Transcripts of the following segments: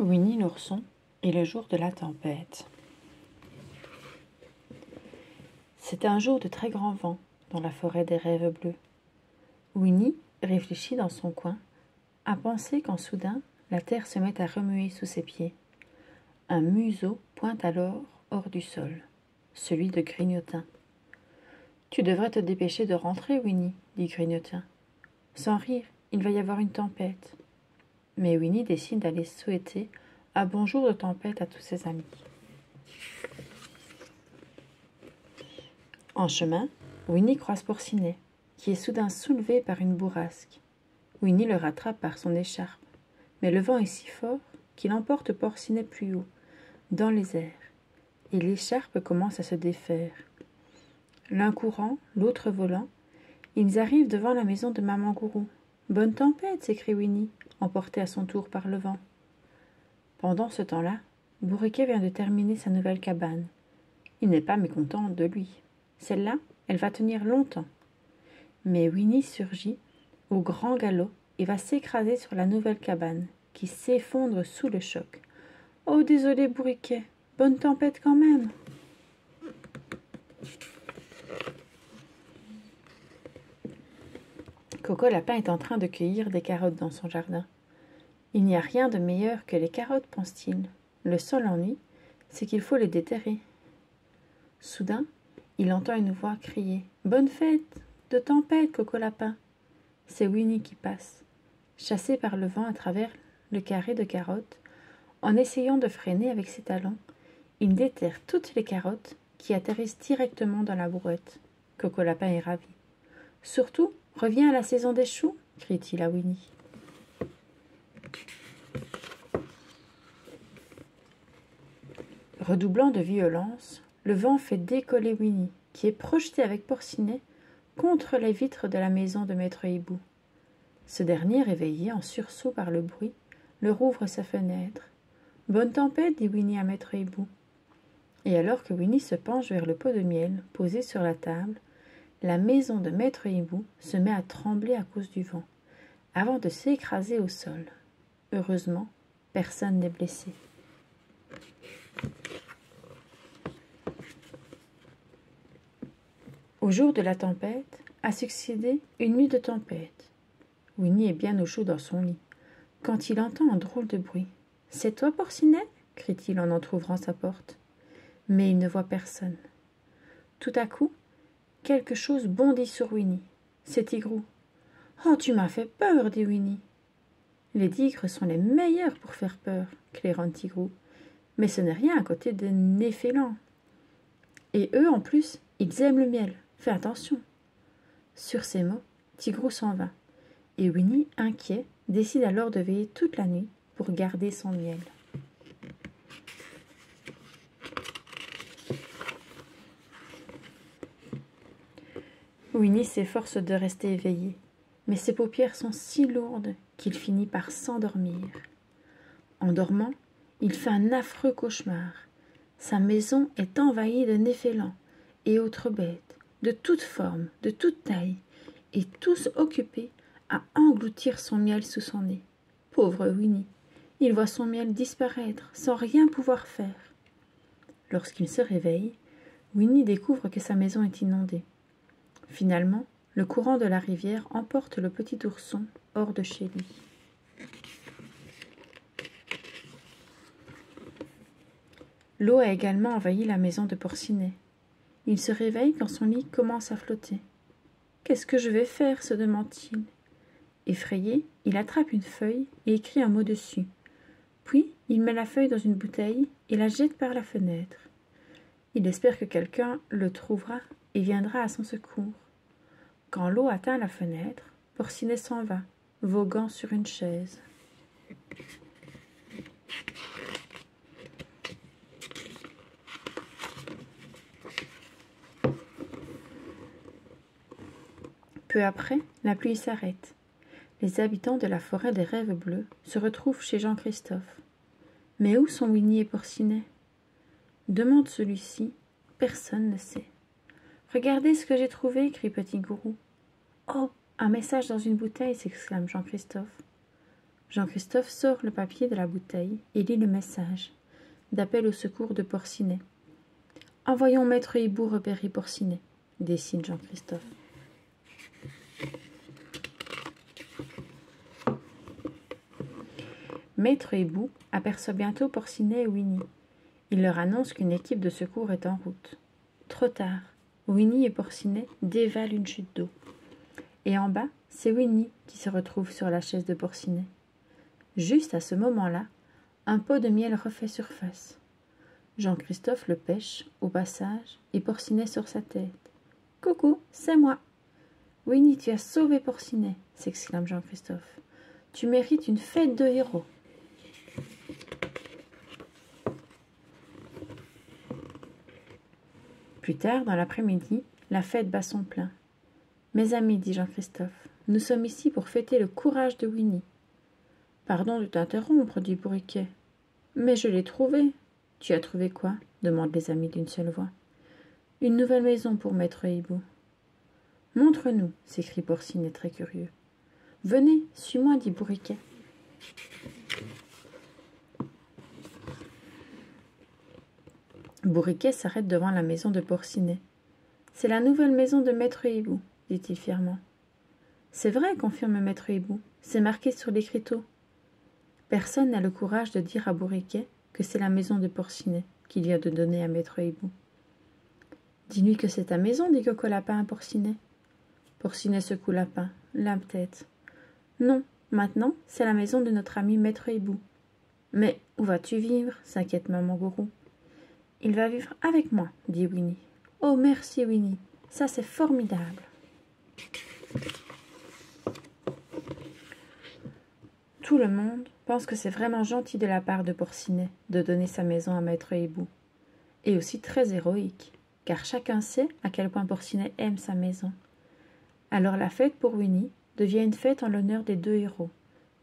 Winnie l'ourson et le jour de la tempête. C'était un jour de très grand vent dans la forêt des rêves bleus. Winnie réfléchit dans son coin, à penser quand soudain la terre se met à remuer sous ses pieds. Un museau pointe alors hors du sol, celui de Grignotin. « Tu devrais te dépêcher de rentrer, Winnie, dit Grignotin. Sans rire, il va y avoir une tempête. Mais Winnie décide d'aller souhaiter un bonjour de tempête à tous ses amis. En chemin, Winnie croise Porcinet, qui est soudain soulevé par une bourrasque. Winnie le rattrape par son écharpe, mais le vent est si fort qu'il emporte Porcinet plus haut, dans les airs, et l'écharpe commence à se défaire. L'un courant, l'autre volant, ils arrivent devant la maison de Maman Gourou. « Bonne tempête !» s'écrie Winnie, emportée à son tour par le vent. Pendant ce temps-là, Bourriquet vient de terminer sa nouvelle cabane. Il n'est pas mécontent de lui. Celle-là, elle va tenir longtemps. Mais Winnie surgit au grand galop et va s'écraser sur la nouvelle cabane, qui s'effondre sous le choc. « Oh, désolé, Bourriquet, bonne tempête quand même !» Coco Lapin est en train de cueillir des carottes dans son jardin. Il n'y a rien de meilleur que les carottes, pense-t-il. Le seul ennui, c'est qu'il faut les déterrer. Soudain, il entend une voix crier « Bonne fête de tempête, Coco Lapin !» C'est Winnie qui passe, chassé par le vent à travers le carré de carottes. En essayant de freiner avec ses talons, il déterre toutes les carottes qui atterrissent directement dans la brouette. Coco Lapin est ravi. « Surtout, reviens à la saison des choux !» crie-t-il à Winnie. Redoublant de violence, le vent fait décoller Winnie, qui est projetée avec Porcinet contre les vitres de la maison de Maître Hibou. Ce dernier, réveillé en sursaut par le bruit, leur ouvre sa fenêtre. « Bonne tempête !» dit Winnie à Maître Hibou. Et alors que Winnie se penche vers le pot de miel posé sur la table, la maison de Maître Hibou se met à trembler à cause du vent, avant de s'écraser au sol. Heureusement, personne n'est blessé. Au jour de la tempête a succédé une nuit de tempête. Winnie est bien au chaud dans son lit, quand il entend un drôle de bruit. « C'est toi, Porcinet ?» crie-t-il en entr'ouvrant sa porte. Mais il ne voit personne. Tout à coup, quelque chose bondit sur Winnie. C'est Tigrou. « Oh, tu m'as fait peur !» dit Winnie. « Les tigres sont les meilleurs pour faire peur !» claironne Tigrou. « Mais ce n'est rien à côté des Néfélans. Et eux, en plus, ils aiment le miel. Fais attention !» Sur ces mots, Tigrou s'en va. Et Winnie, inquiet, décide alors de veiller toute la nuit pour garder son miel. Winnie s'efforce de rester éveillé, mais ses paupières sont si lourdes qu'il finit par s'endormir. En dormant, il fait un affreux cauchemar. Sa maison est envahie de Néfélans et autres bêtes, de toutes formes, de toutes tailles, et tous occupés à engloutir son miel sous son nez. Pauvre Winnie, il voit son miel disparaître sans rien pouvoir faire. Lorsqu'il se réveille, Winnie découvre que sa maison est inondée. Finalement, le courant de la rivière emporte le petit ourson hors de chez lui. L'eau a également envahi la maison de Porcinet. Il se réveille quand son lit commence à flotter. « Qu'est-ce que je vais faire ?» se demande-t-il. Effrayé, il attrape une feuille et écrit un mot dessus. Puis, il met la feuille dans une bouteille et la jette par la fenêtre. Il espère que quelqu'un le trouvera et viendra à son secours. Quand l'eau atteint la fenêtre, Porcinet s'en va, voguant sur une chaise. Peu après, la pluie s'arrête. Les habitants de la forêt des rêves bleus se retrouvent chez Jean-Christophe. Mais où sont Winnie et Porcinet ? Demande celui-ci. Personne ne sait. « Regardez ce que j'ai trouvé !» crie Petit Gourou. « Oh, un message dans une bouteille !» s'exclame Jean-Christophe. Jean-Christophe sort le papier de la bouteille et lit le message d'appel au secours de Porcinet. « Envoyons maître Hibou repérer Porcinet », décide Jean-Christophe. Maître Hibou aperçoit bientôt Porcinet et Winnie. Il leur annonce qu'une équipe de secours est en route. Trop tard, Winnie et Porcinet dévalent une chute d'eau. Et en bas, c'est Winnie qui se retrouve sur la chaise de Porcinet. Juste à ce moment-là, un pot de miel refait surface. Jean-Christophe le pêche au passage et Porcinet sur sa tête. « Coucou, c'est moi !»« Winnie, tu as sauvé Porcinet !» s'exclame Jean-Christophe. « Tu mérites une fête de héros !» Plus tard, dans l'après-midi, la fête bat son plein. « Mes amis, dit Jean-Christophe, nous sommes ici pour fêter le courage de Winnie. »« Pardon de t'interrompre, dit Bourriquet. Mais je l'ai trouvé. »« Tu as trouvé quoi ?» demandent les amis d'une seule voix. « Une nouvelle maison pour maître Hibou. »« Montre-nous, s'écrie Porcinet très curieux. »« Venez, suis-moi, dit Bourriquet. » Bourriquet s'arrête devant la maison de Porcinet. « C'est la nouvelle maison de maître Hibou, dit-il fièrement. « C'est vrai, confirme maître Hibou, c'est marqué sur l'écriteau. » Personne n'a le courage de dire à Bourriquet que c'est la maison de Porcinet qu'il vient de donner à maître Hibou. « Dis-lui que c'est ta maison, dit Coco-Lapin à Porcinet. » Porcinet secoue Lapin, la tête. « Non, maintenant, c'est la maison de notre ami maître Hibou. »« Mais où vas-tu vivre ?» s'inquiète maman Gourou. « Il va vivre avec moi, dit Winnie. »« Oh, merci Winnie, ça c'est formidable. » Tout le monde pense que c'est vraiment gentil de la part de Porcinet de donner sa maison à maître Hibou, et aussi très héroïque, car chacun sait à quel point Porcinet aime sa maison. Alors la fête pour Winnie devient une fête en l'honneur des deux héros,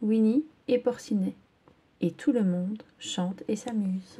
Winnie et Porcinet, et tout le monde chante et s'amuse.